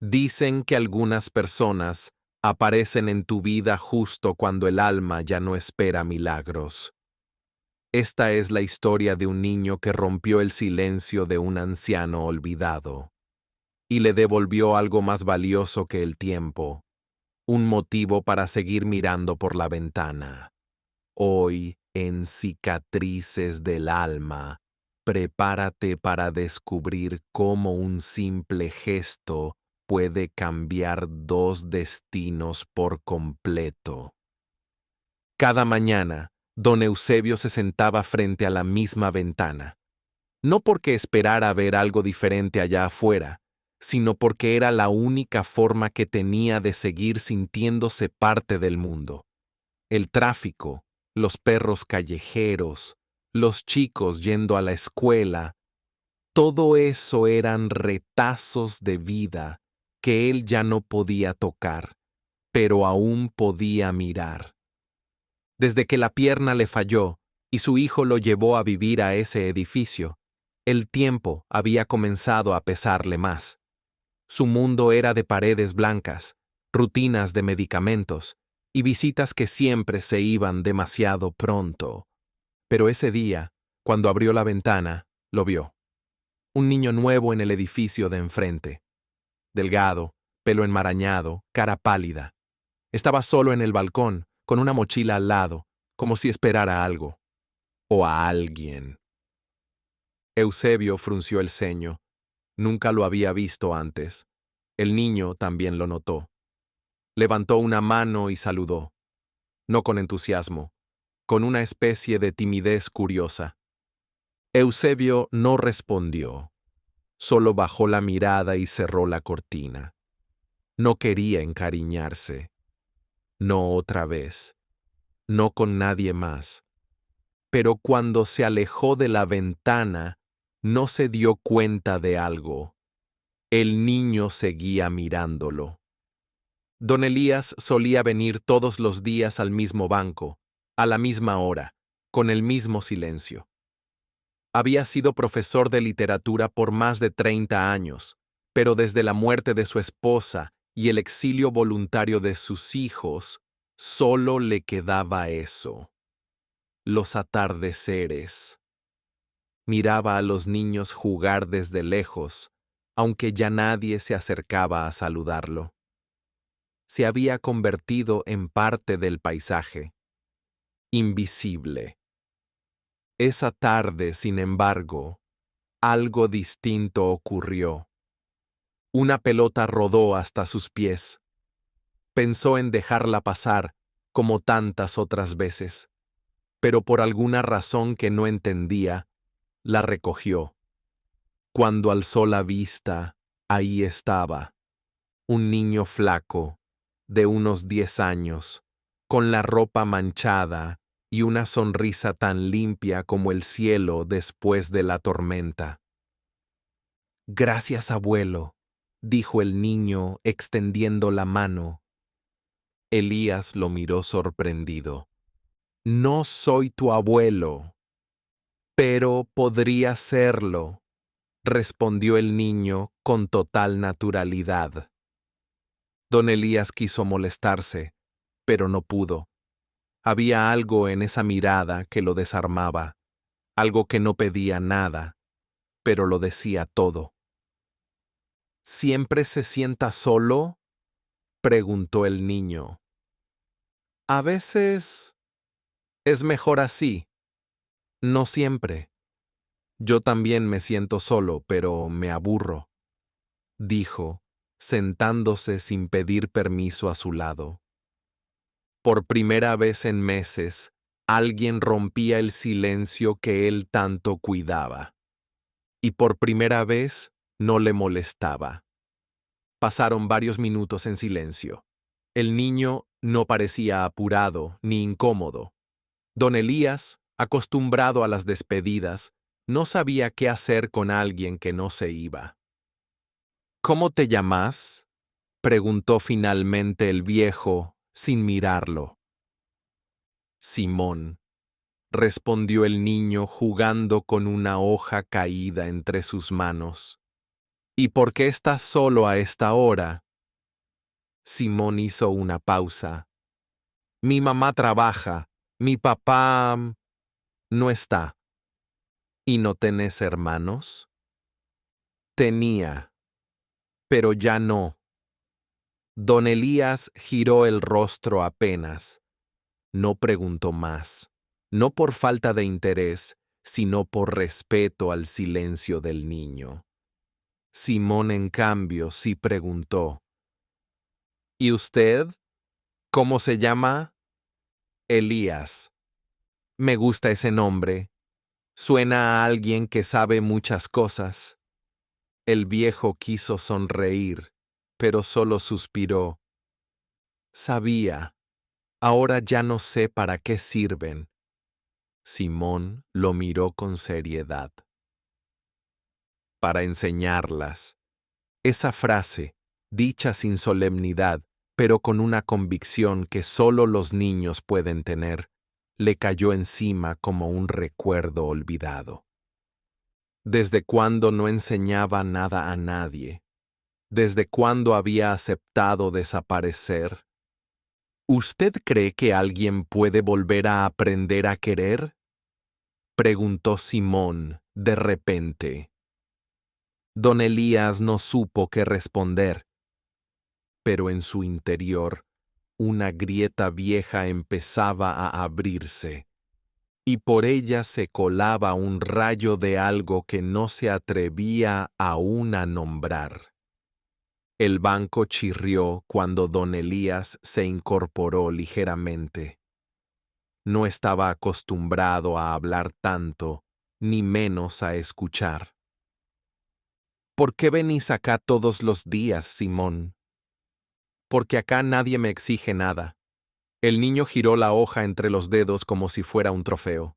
Dicen que algunas personas aparecen en tu vida justo cuando el alma ya no espera milagros. Esta es la historia de un niño que rompió el silencio de un anciano olvidado y le devolvió algo más valioso que el tiempo, un motivo para seguir mirando por la ventana. Hoy, en Cicatrices del Alma, prepárate para descubrir cómo un simple gesto puede cambiar dos destinos por completo. Cada mañana, don Eusebio se sentaba frente a la misma ventana, no porque esperara ver algo diferente allá afuera, sino porque era la única forma que tenía de seguir sintiéndose parte del mundo. El tráfico, los perros callejeros, los chicos yendo a la escuela, todo eso eran retazos de vida que él ya no podía tocar, pero aún podía mirar. Desde que la pierna le falló y su hijo lo llevó a vivir a ese edificio, el tiempo había comenzado a pesarle más. Su mundo era de paredes blancas, rutinas de medicamentos y visitas que siempre se iban demasiado pronto. Pero ese día, cuando abrió la ventana, lo vio. Un niño nuevo en el edificio de enfrente. Delgado, pelo enmarañado, cara pálida. Estaba solo en el balcón, con una mochila al lado, como si esperara algo. O a alguien. Eusebio frunció el ceño. Nunca lo había visto antes. El niño también lo notó. Levantó una mano y saludó. No con entusiasmo, con una especie de timidez curiosa. Eusebio no respondió. Solo bajó la mirada y cerró la cortina. No quería encariñarse. No otra vez. No con nadie más. Pero cuando se alejó de la ventana, no se dio cuenta de algo. El niño seguía mirándolo. Don Elías solía venir todos los días al mismo banco, a la misma hora, con el mismo silencio. Había sido profesor de literatura por más de 30 años, pero desde la muerte de su esposa y el exilio voluntario de sus hijos, solo le quedaba eso. Los atardeceres. Miraba a los niños jugar desde lejos, aunque ya nadie se acercaba a saludarlo. Se había convertido en parte del paisaje. Invisible. Esa tarde, sin embargo, algo distinto ocurrió. Una pelota rodó hasta sus pies. Pensó en dejarla pasar, como tantas otras veces, pero por alguna razón que no entendía, la recogió. Cuando alzó la vista, ahí estaba, un niño flaco, de unos 10 años, con la ropa manchada y una sonrisa tan limpia como el cielo después de la tormenta. Gracias, abuelo, dijo el niño extendiendo la mano. Elías lo miró sorprendido. No soy tu abuelo, pero podría serlo, respondió el niño con total naturalidad. Don Elías quiso molestarse, pero no pudo. Había algo en esa mirada que lo desarmaba, algo que no pedía nada, pero lo decía todo. ¿Siempre se sienta solo?, preguntó el niño. A veces es mejor así. No siempre. Yo también me siento solo, pero me aburro, dijo, sentándose sin pedir permiso a su lado. Por primera vez en meses, alguien rompía el silencio que él tanto cuidaba. Y por primera vez no le molestaba. Pasaron varios minutos en silencio. El niño no parecía apurado ni incómodo. Don Elías, acostumbrado a las despedidas, no sabía qué hacer con alguien que no se iba. ¿Cómo te llamas?, preguntó finalmente el viejo, sin mirarlo. Simón, respondió el niño jugando con una hoja caída entre sus manos. ¿Y por qué estás solo a esta hora? Simón hizo una pausa. Mi mamá trabaja, mi papá no está. ¿Y no tenés hermanos? Tenía, pero ya no. Don Elías giró el rostro apenas. No preguntó más, no por falta de interés, sino por respeto al silencio del niño. Simón, en cambio, sí preguntó. ¿Y usted? ¿Cómo se llama? Elías. Me gusta ese nombre. Suena a alguien que sabe muchas cosas. El viejo quiso sonreír, pero solo suspiró. Sabía. Ahora ya no sé para qué sirven. Simón lo miró con seriedad. Para enseñarlas. Esa frase, dicha sin solemnidad, pero con una convicción que solo los niños pueden tener, le cayó encima como un recuerdo olvidado. ¿Desde cuándo no enseñaba nada a nadie? ¿Desde cuándo había aceptado desaparecer? ¿Usted cree que alguien puede volver a aprender a querer? Preguntó Simón de repente. Don Elías no supo qué responder, pero en su interior una grieta vieja empezaba a abrirse, y por ella se colaba un rayo de algo que no se atrevía aún a nombrar. El banco chirrió cuando don Elías se incorporó ligeramente. No estaba acostumbrado a hablar tanto, ni menos a escuchar. ¿Por qué venís acá todos los días, Simón? Porque acá nadie me exige nada. El niño giró la hoja entre los dedos como si fuera un trofeo.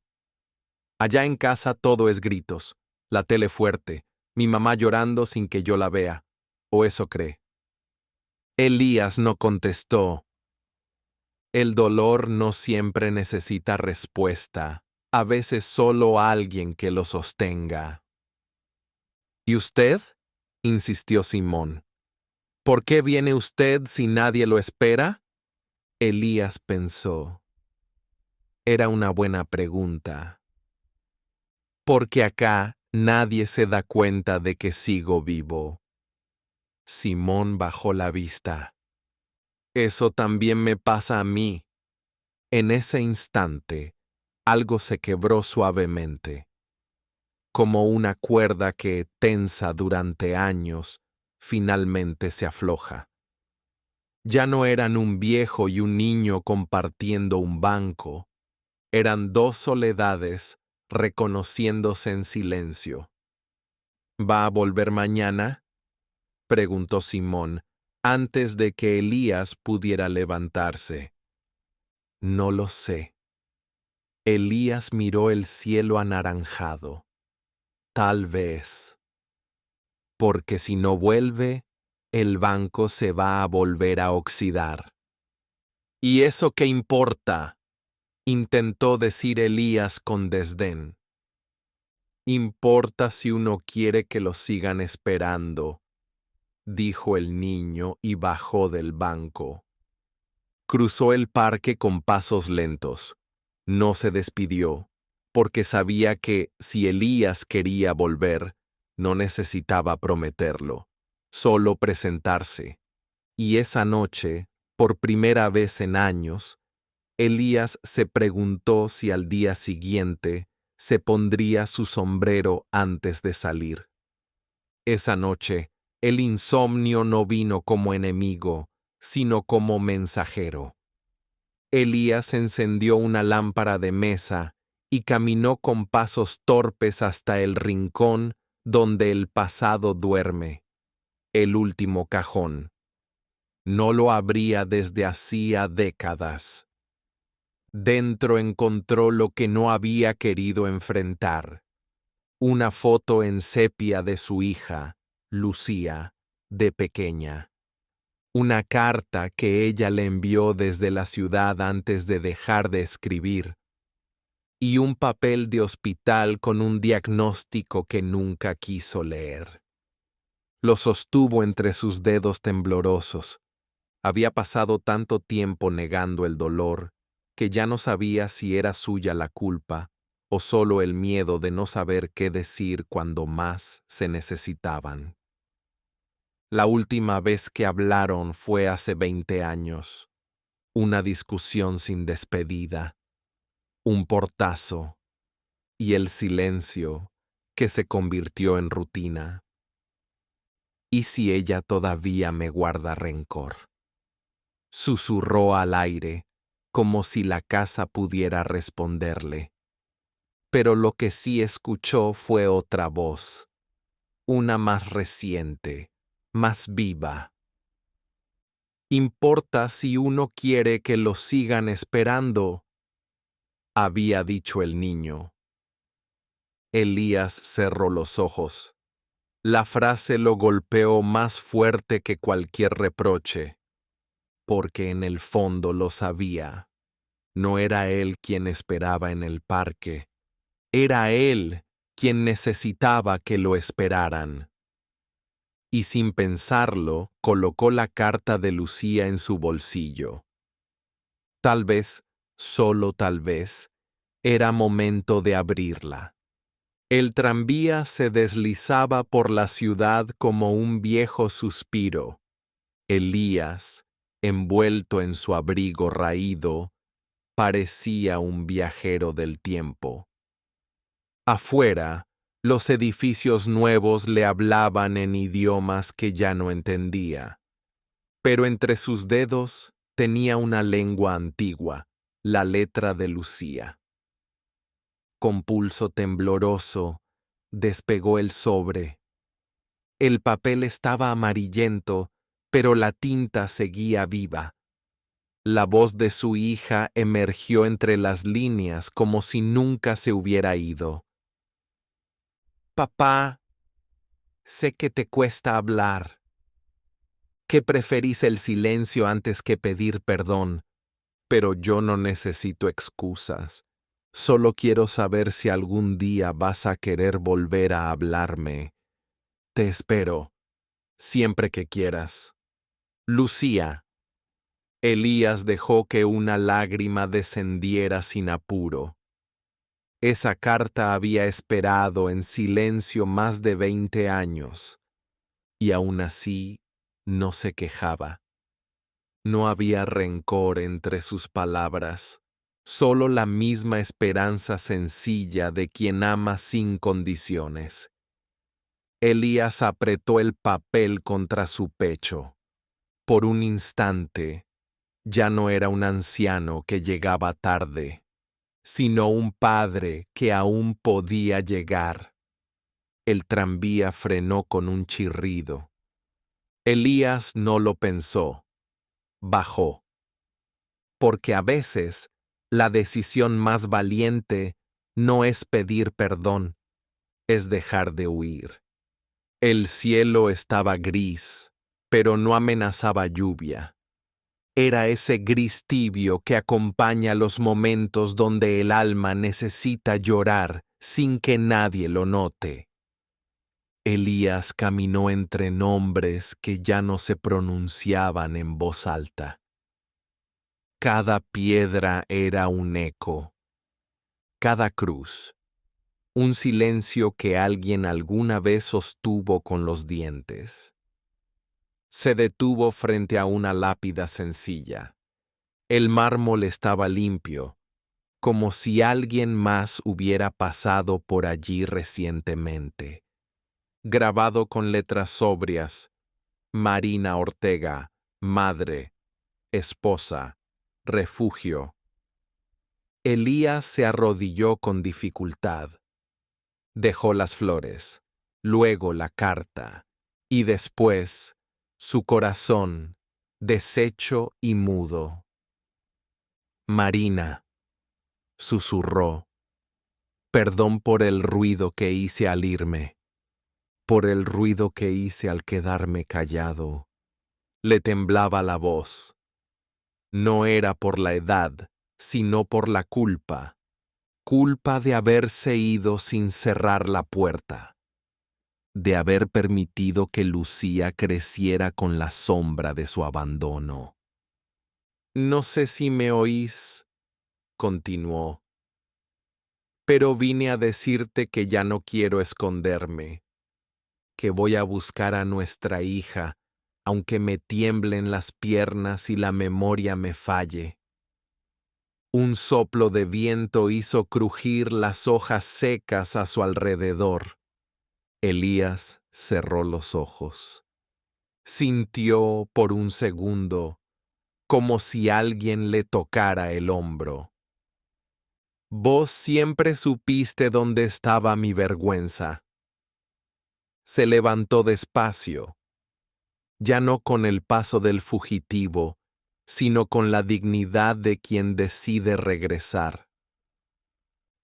Allá en casa todo es gritos, la tele fuerte, mi mamá llorando sin que yo la vea, o eso cree. Elías no contestó. El dolor no siempre necesita respuesta, a veces solo alguien que lo sostenga. ¿Y usted? Insistió Simón. ¿Por qué viene usted si nadie lo espera? Elías pensó. Era una buena pregunta. Porque acá nadie se da cuenta de que sigo vivo. Simón bajó la vista. Eso también me pasa a mí. En ese instante, algo se quebró suavemente, como una cuerda que, tensa durante años, finalmente se afloja. Ya no eran un viejo y un niño compartiendo un banco, eran dos soledades reconociéndose en silencio. ¿Va a volver mañana? Preguntó Simón, antes de que Elías pudiera levantarse. No lo sé. Elías miró el cielo anaranjado. Tal vez. Porque si no vuelve, el banco se va a volver a oxidar. ¿Y eso qué importa? Intentó decir Elías con desdén. Importa si uno quiere que lo sigan esperando, dijo el niño y bajó del banco. Cruzó el parque con pasos lentos. No se despidió, porque sabía que, si Elías quería volver, no necesitaba prometerlo, solo presentarse. Y esa noche, por primera vez en años, Elías se preguntó si al día siguiente se pondría su sombrero antes de salir. Esa noche, el insomnio no vino como enemigo, sino como mensajero. Elías encendió una lámpara de mesa y caminó con pasos torpes hasta el rincón donde el pasado duerme, el último cajón. No lo abría desde hacía décadas. Dentro encontró lo que no había querido enfrentar. Una foto en sepia de su hija, Lucía, de pequeña. Una carta que ella le envió desde la ciudad antes de dejar de escribir. Y un papel de hospital con un diagnóstico que nunca quiso leer. Lo sostuvo entre sus dedos temblorosos. Había pasado tanto tiempo negando el dolor que ya no sabía si era suya la culpa o solo el miedo de no saber qué decir cuando más se necesitaban. La última vez que hablaron fue hace 20 años. Una discusión sin despedida, un portazo y el silencio que se convirtió en rutina. ¿Y si ella todavía me guarda rencor? Susurró al aire, como si la casa pudiera responderle. Pero lo que sí escuchó fue otra voz, una más reciente, más viva. ¿Importa si uno quiere que lo sigan esperando?, había dicho el niño. Elías cerró los ojos. La frase lo golpeó más fuerte que cualquier reproche, porque en el fondo lo sabía. No era él quien esperaba en el parque, era él quien necesitaba que lo esperaran. Y sin pensarlo, colocó la carta de Lucía en su bolsillo. Tal vez, solo tal vez, era momento de abrirla. El tranvía se deslizaba por la ciudad como un viejo suspiro. Elías, envuelto en su abrigo raído, parecía un viajero del tiempo. Afuera, los edificios nuevos le hablaban en idiomas que ya no entendía. Pero entre sus dedos tenía una lengua antigua, la letra de Lucía. Con pulso tembloroso, despegó el sobre. El papel estaba amarillento, pero la tinta seguía viva. La voz de su hija emergió entre las líneas como si nunca se hubiera ido. Papá, sé que te cuesta hablar, que preferís el silencio antes que pedir perdón, pero yo no necesito excusas. Solo quiero saber si algún día vas a querer volver a hablarme. Te espero, siempre que quieras. Lucía. Elías dejó que una lágrima descendiera sin apuro. Esa carta había esperado en silencio más de 20 años, y aún así no se quejaba. No había rencor entre sus palabras, solo la misma esperanza sencilla de quien ama sin condiciones. Elías apretó el papel contra su pecho. Por un instante, ya no era un anciano que llegaba tarde, sino un padre que aún podía llegar. El tranvía frenó con un chirrido. Elías no lo pensó. Bajó. Porque a veces la decisión más valiente no es pedir perdón, es dejar de huir. El cielo estaba gris, pero no amenazaba lluvia. Era ese gris tibio que acompaña los momentos donde el alma necesita llorar sin que nadie lo note. Elías caminó entre nombres que ya no se pronunciaban en voz alta. Cada piedra era un eco, cada cruz, un silencio que alguien alguna vez sostuvo con los dientes. Se detuvo frente a una lápida sencilla. El mármol estaba limpio, como si alguien más hubiera pasado por allí recientemente. Grabado con letras sobrias: Marina Ortega, madre, esposa, refugio. Elías se arrodilló con dificultad. Dejó las flores, luego la carta, y después su corazón, deshecho y mudo. Marina, susurró, perdón por el ruido que hice al irme, por el ruido que hice al quedarme callado. Le temblaba la voz. No era por la edad, sino por la culpa. Culpa de haberse ido sin cerrar la puerta. de haber permitido que Lucía creciera con la sombra de su abandono. No sé si me oís, continuó, pero vine a decirte que ya no quiero esconderme, que voy a buscar a nuestra hija, aunque me tiemblen las piernas y la memoria me falle. Un soplo de viento hizo crujir las hojas secas a su alrededor. Elías cerró los ojos. Sintió por un segundo como si alguien le tocara el hombro. Vos siempre supiste dónde estaba mi vergüenza. Se levantó despacio, ya no con el paso del fugitivo, sino con la dignidad de quien decide regresar.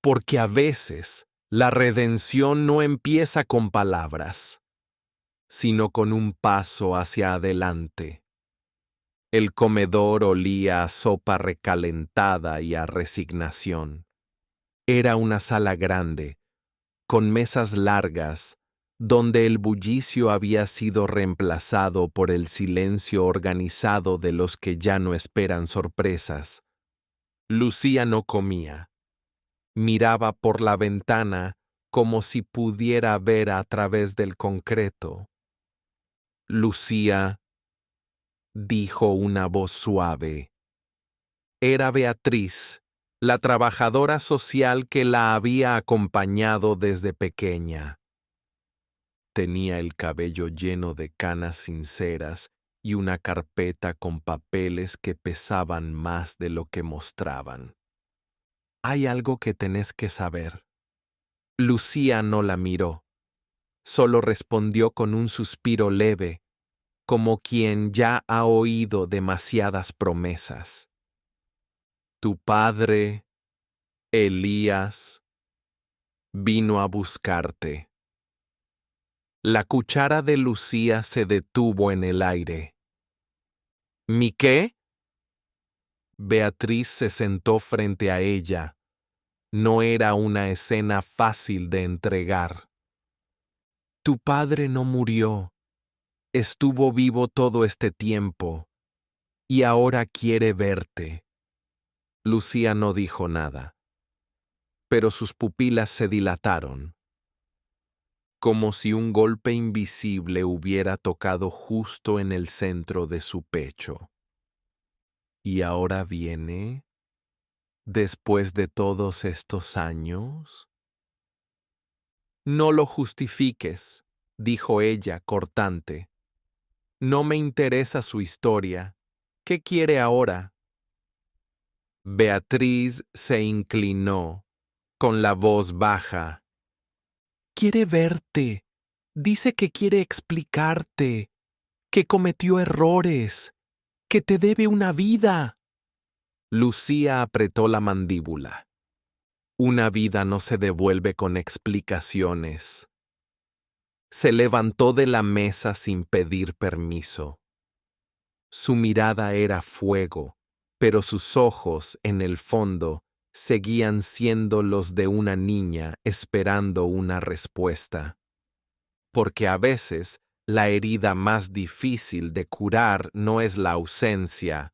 Porque a veces la redención no empieza con palabras, sino con un paso hacia adelante. El comedor olía a sopa recalentada y a resignación. Era una sala grande, con mesas largas, donde el bullicio había sido reemplazado por el silencio organizado de los que ya no esperan sorpresas. Lucía no comía. Miraba por la ventana como si pudiera ver a través del concreto. Lucía, dijo una voz suave. Era Beatriz, la trabajadora social que la había acompañado desde pequeña. Tenía el cabello lleno de canas sinceras y una carpeta con papeles que pesaban más de lo que mostraban. Hay algo que tenés que saber. Lucía no la miró. Solo respondió con un suspiro leve, como quien ya ha oído demasiadas promesas. Tu padre, Elías, vino a buscarte. La cuchara de Lucía se detuvo en el aire. ¿Mi qué? Beatriz se sentó frente a ella. No era una escena fácil de entregar. Tu padre no murió. Estuvo vivo todo este tiempo. Y ahora quiere verte. Lucía no dijo nada, pero sus pupilas se dilataron, como si un golpe invisible hubiera tocado justo en el centro de su pecho. ¿Y ahora viene? ¿Después de todos estos años? No lo justifiques, dijo ella cortante. No me interesa su historia. ¿Qué quiere ahora? Beatriz se inclinó, con la voz baja. Quiere verte. Dice que quiere explicarte, que cometió errores, que te debe una vida. Lucía apretó la mandíbula. Una vida no se devuelve con explicaciones. Se levantó de la mesa sin pedir permiso. Su mirada era fuego, pero sus ojos, en el fondo, seguían siendo los de una niña esperando una respuesta. Porque a veces la herida más difícil de curar no es la ausencia,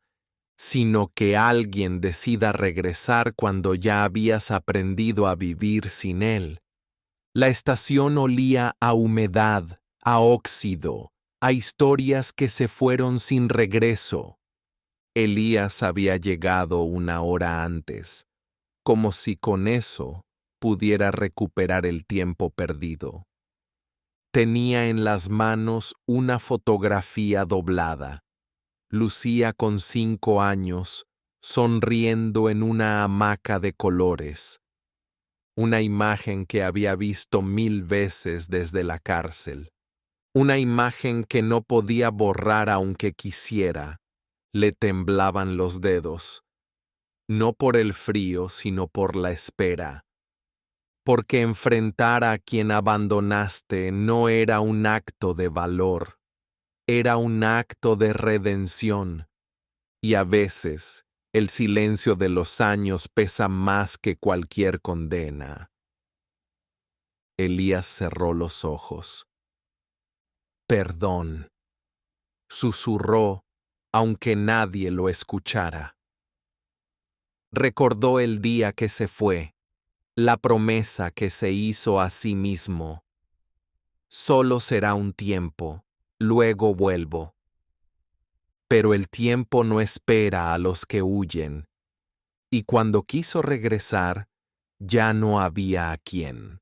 sino que alguien decida regresar cuando ya habías aprendido a vivir sin él. La estación olía a humedad, a óxido, a historias que se fueron sin regreso. Elías había llegado una hora antes, como si con eso pudiera recuperar el tiempo perdido. Tenía en las manos una fotografía doblada. Lucía con 5 años, sonriendo en una hamaca de colores. Una imagen que había visto 1000 veces desde la cárcel. Una imagen que no podía borrar aunque quisiera. Le temblaban los dedos. No por el frío, sino por la espera. Porque enfrentar a quien abandonaste no era un acto de valor. Era un acto de redención. Y a veces, el silencio de los años pesa más que cualquier condena. Elías cerró los ojos. Perdón, susurró, aunque nadie lo escuchara. Recordó el día que se fue, la promesa que se hizo a sí mismo. Solo será un tiempo, luego vuelvo. Pero el tiempo no espera a los que huyen, y cuando quiso regresar, ya no había a quién.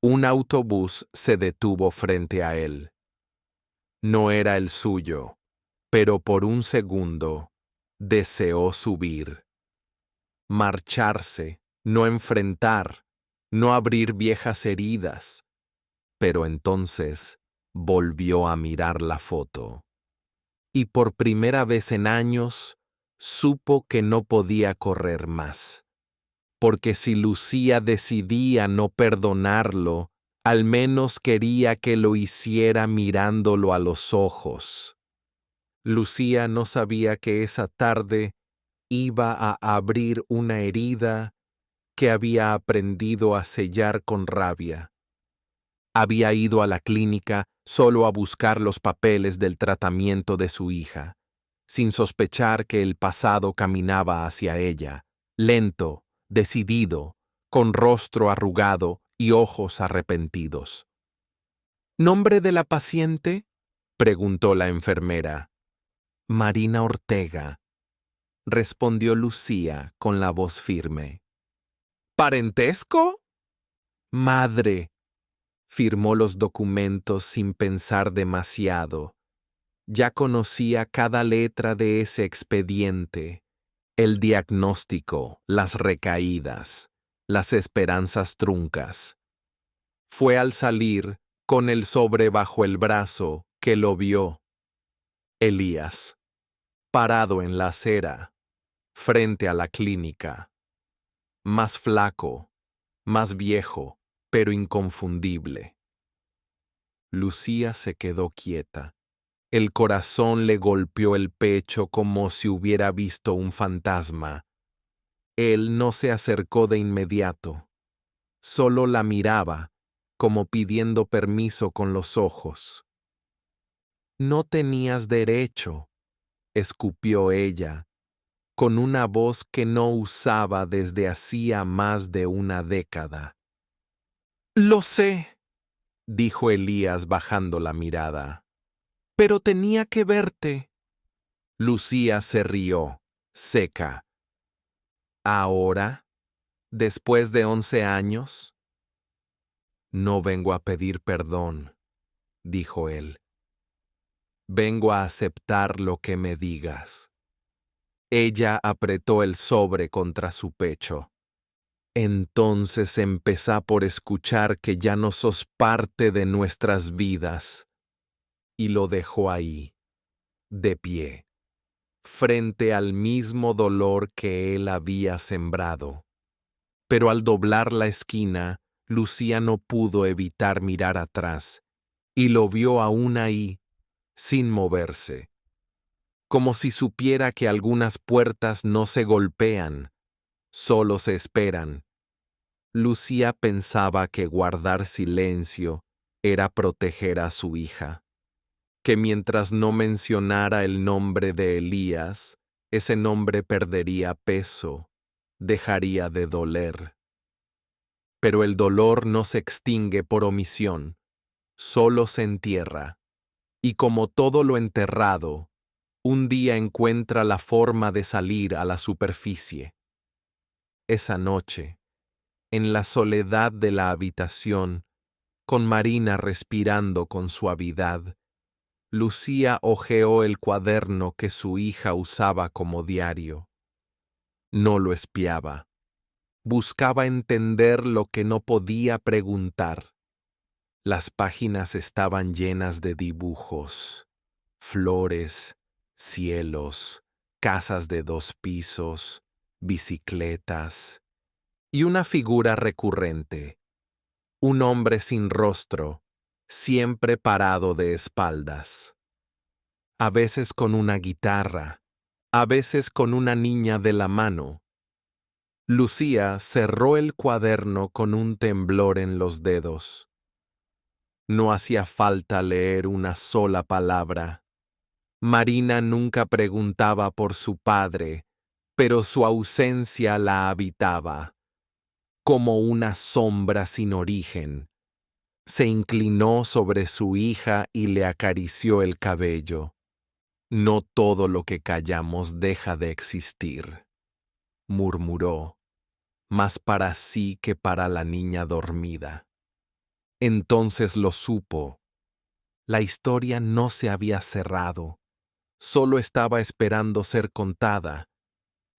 Un autobús se detuvo frente a él. No era el suyo, pero por un segundo deseó subir. Marcharse, no enfrentar, no abrir viejas heridas. Pero entonces volvió a mirar la foto. Y por primera vez en años, supo que no podía correr más. Porque si Lucía decidía no perdonarlo, al menos quería que lo hiciera mirándolo a los ojos. Lucía no sabía que esa tarde iba a abrir una herida que había aprendido a sellar con rabia. Había ido a la clínica solo a buscar los papeles del tratamiento de su hija, sin sospechar que el pasado caminaba hacia ella, lento, decidido, con rostro arrugado y ojos arrepentidos. ¿Nombre de la paciente?, preguntó la enfermera. Marina Ortega, respondió Lucía con la voz firme. ¿Parentesco? Madre. Firmó los documentos sin pensar demasiado. Ya conocía cada letra de ese expediente, el diagnóstico, las recaídas, las esperanzas truncas. Fue al salir, con el sobre bajo el brazo, que lo vio. Elías, parado en la acera, frente a la clínica. Más flaco, más viejo, pero inconfundible. Lucía se quedó quieta. El corazón le golpeó el pecho como si hubiera visto un fantasma. Él no se acercó de inmediato. Solo la miraba, como pidiendo permiso con los ojos. No tenías derecho, escupió ella, con una voz que no usaba desde hacía más de una década. Lo sé, dijo Elías bajando la mirada. Pero tenía que verte. Lucía se rió, seca. ¿Ahora? ¿Después de 11 años? No vengo a pedir perdón, dijo él. Vengo a aceptar lo que me digas. Ella apretó el sobre contra su pecho. Entonces empezá por escuchar que ya no sos parte de nuestras vidas. Y lo dejó ahí, de pie, frente al mismo dolor que él había sembrado. Pero al doblar la esquina, Lucía no pudo evitar mirar atrás, y lo vio aún ahí, sin moverse. Como si supiera que algunas puertas no se golpean, solo se esperan. Lucía pensaba que guardar silencio era proteger a su hija, que mientras no mencionara el nombre de Elías, ese nombre perdería peso, dejaría de doler. Pero el dolor no se extingue por omisión, solo se entierra, y como todo lo enterrado, un día encuentra la forma de salir a la superficie. Esa noche, en la soledad de la habitación, con Marina respirando con suavidad, Lucía hojeó el cuaderno que su hija usaba como diario. No lo espiaba. Buscaba entender lo que no podía preguntar. Las páginas estaban llenas de dibujos, flores, cielos, casas de 2 pisos, bicicletas y una figura recurrente, un hombre sin rostro, siempre parado de espaldas. A veces con una guitarra, a veces con una niña de la mano. Lucía cerró el cuaderno con un temblor en los dedos. No hacía falta leer una sola palabra. Marina nunca preguntaba por su padre, pero su ausencia la habitaba, como una sombra sin origen. Se inclinó sobre su hija y le acarició el cabello. No todo lo que callamos deja de existir, murmuró, más para sí que para la niña dormida. Entonces lo supo. La historia no se había cerrado, solo estaba esperando ser contada.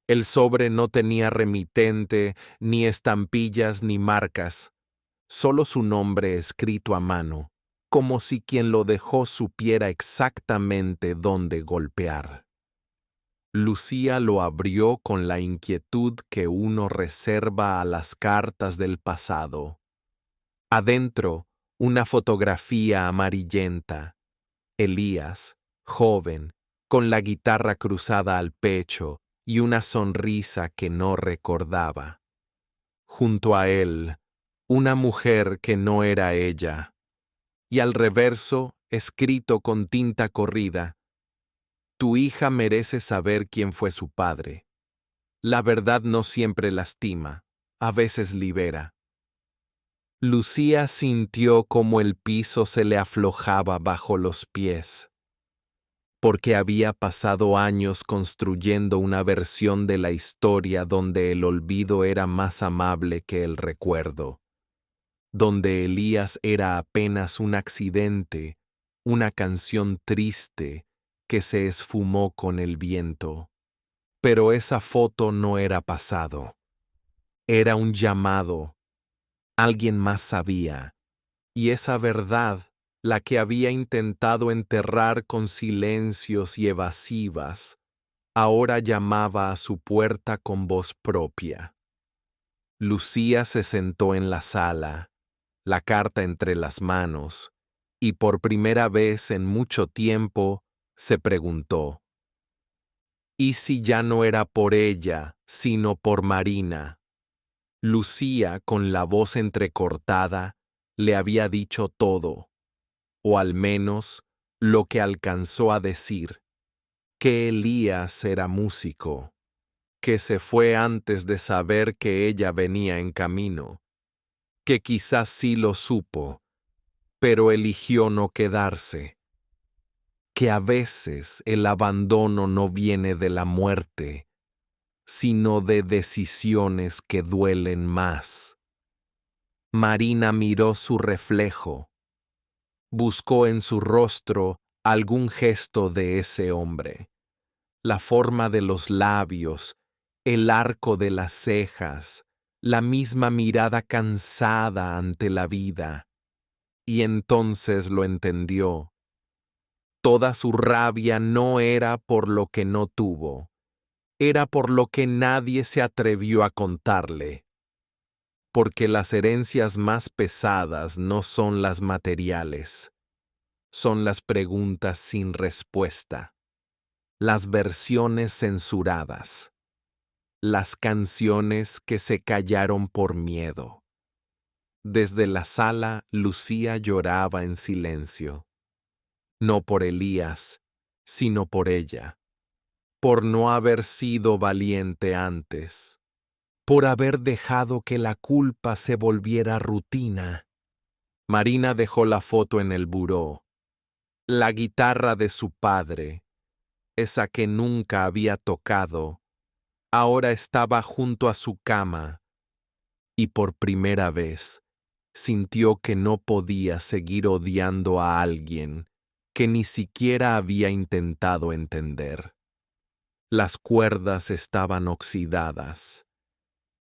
El sobre no tenía remitente, ni estampillas, ni marcas, solo su nombre escrito a mano, como si quien lo dejó supiera exactamente dónde golpear. Lucía lo abrió con la inquietud que uno reserva a las cartas del pasado. Adentro, una fotografía amarillenta. Elías, joven, con la guitarra cruzada al pecho y una sonrisa que no recordaba. Junto a él, una mujer que no era ella. Y al reverso, escrito con tinta corrida: tu hija merece saber quién fue su padre. La verdad no siempre lastima, a veces libera. Lucía sintió como el piso se le aflojaba bajo los pies, porque había pasado años construyendo una versión de la historia donde el olvido era más amable que el recuerdo, donde Elías era apenas un accidente, una canción triste que se esfumó con el viento. Pero esa foto no era pasado. Era un llamado. Alguien más sabía. Y esa verdad, la que había intentado enterrar con silencios y evasivas, ahora llamaba a su puerta con voz propia. Lucía se sentó en la sala, la carta entre las manos, y por primera vez en mucho tiempo se preguntó: ¿y si ya no era por ella, sino por Marina? Lucía, con la voz entrecortada, le había dicho todo, o al menos lo que alcanzó a decir: que Elías era músico, que se fue antes de saber que ella venía en camino, que quizás sí lo supo, pero eligió no quedarse, que a veces el abandono no viene de la muerte, sino de decisiones que duelen más. Marina miró su reflejo, buscó en su rostro algún gesto de ese hombre, la forma de los labios, el arco de las cejas, la misma mirada cansada ante la vida, y entonces lo entendió. Toda su rabia no era por lo que no tuvo, era por lo que nadie se atrevió a contarle. Porque las herencias más pesadas no son las materiales, son las preguntas sin respuesta, las versiones censuradas, las canciones que se callaron por miedo. Desde la sala, Lucía lloraba en silencio, no por Elías, sino por ella, por no haber sido valiente antes, por haber dejado que la culpa se volviera rutina. Marina dejó la foto en el buró. La guitarra de su padre, esa que nunca había tocado, ahora estaba junto a su cama, y por primera vez sintió que no podía seguir odiando a alguien que ni siquiera había intentado entender. Las cuerdas estaban oxidadas.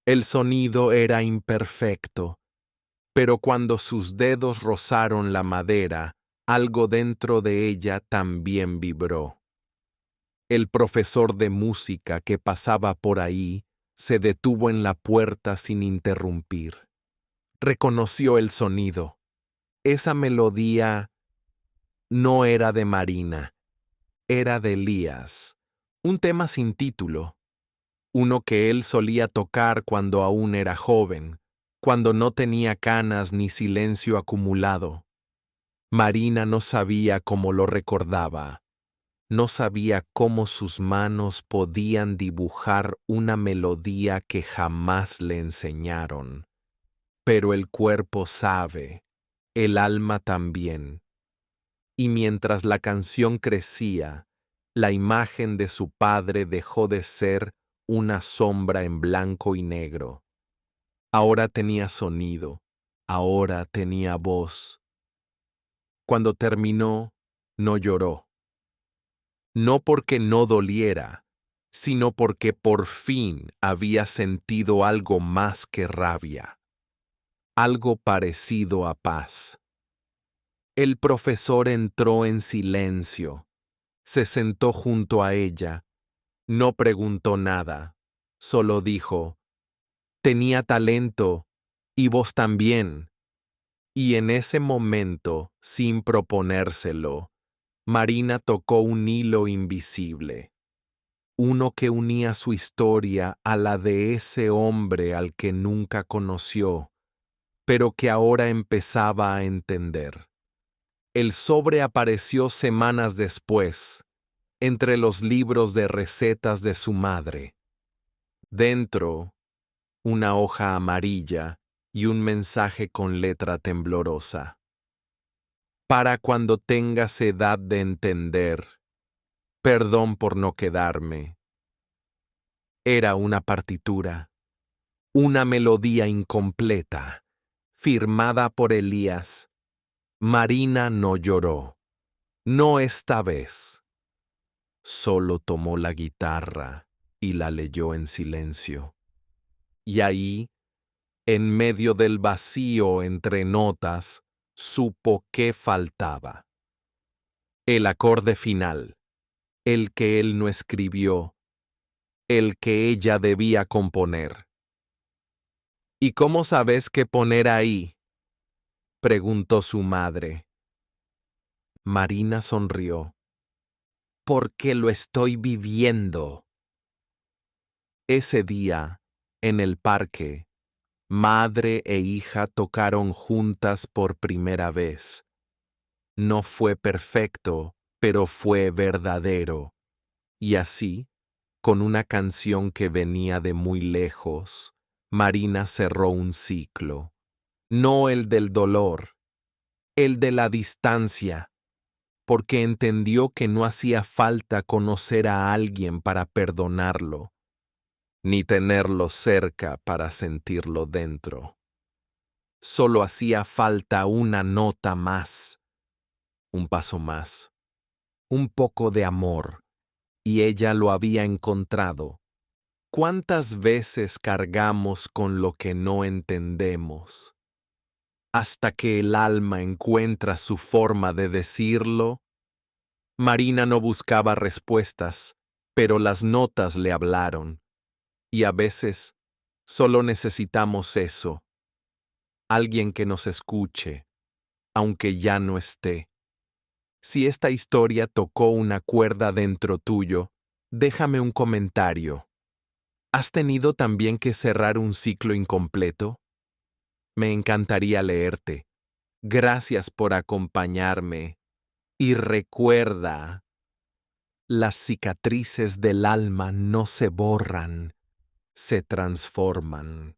El sonido era imperfecto, pero cuando sus dedos rozaron la madera, algo dentro de ella también vibró. El profesor de música que pasaba por ahí se detuvo en la puerta sin interrumpir. Reconoció el sonido. Esa melodía no era de Marina, era de Elías, un tema sin título, uno que él solía tocar cuando aún era joven, cuando no tenía canas ni silencio acumulado. Marina no sabía cómo lo recordaba. No sabía cómo sus manos podían dibujar una melodía que jamás le enseñaron. Pero el cuerpo sabe, el alma también. Y mientras la canción crecía, la imagen de su padre dejó de ser una sombra en blanco y negro. Ahora tenía sonido, ahora tenía voz. Cuando terminó, no lloró. No porque no doliera, sino porque por fin había sentido algo más que rabia, algo parecido a paz. El profesor entró en silencio, se sentó junto a ella, no preguntó nada, solo dijo, tenía talento, y vos también. Y en ese momento, sin proponérselo, Marina tocó un hilo invisible, uno que unía su historia a la de ese hombre al que nunca conoció, pero que ahora empezaba a entender. El sobre apareció semanas después, entre los libros de recetas de su madre. Dentro, una hoja amarilla y un mensaje con letra temblorosa. Para cuando tengas edad de entender, perdón por no quedarme. Era una partitura, una melodía incompleta, firmada por Elías. Marina no lloró, no esta vez. Solo tomó la guitarra y la leyó en silencio. Y ahí, en medio del vacío entre notas, supo qué faltaba. El acorde final, el que él no escribió, el que ella debía componer. ¿Y cómo sabes qué poner ahí?, preguntó su madre. Marina sonrió. Porque lo estoy viviendo. Ese día, en el parque, madre e hija tocaron juntas por primera vez. No fue perfecto, pero fue verdadero. Y así, con una canción que venía de muy lejos, Marina cerró un ciclo. No el del dolor, el de la distancia, porque entendió que no hacía falta conocer a alguien para perdonarlo, ni tenerlo cerca para sentirlo dentro. Solo hacía falta una nota más, un paso más, un poco de amor, y ella lo había encontrado. ¿Cuántas veces cargamos con lo que no entendemos? Hasta que el alma encuentra su forma de decirlo. Marina no buscaba respuestas, pero las notas le hablaron. Y a veces solo necesitamos eso, alguien que nos escuche, aunque ya no esté. Si esta historia tocó una cuerda dentro tuyo, déjame un comentario. ¿Has tenido también que cerrar un ciclo incompleto? Me encantaría leerte. Gracias por acompañarme. Y recuerda, las cicatrices del alma no se borran, se transforman.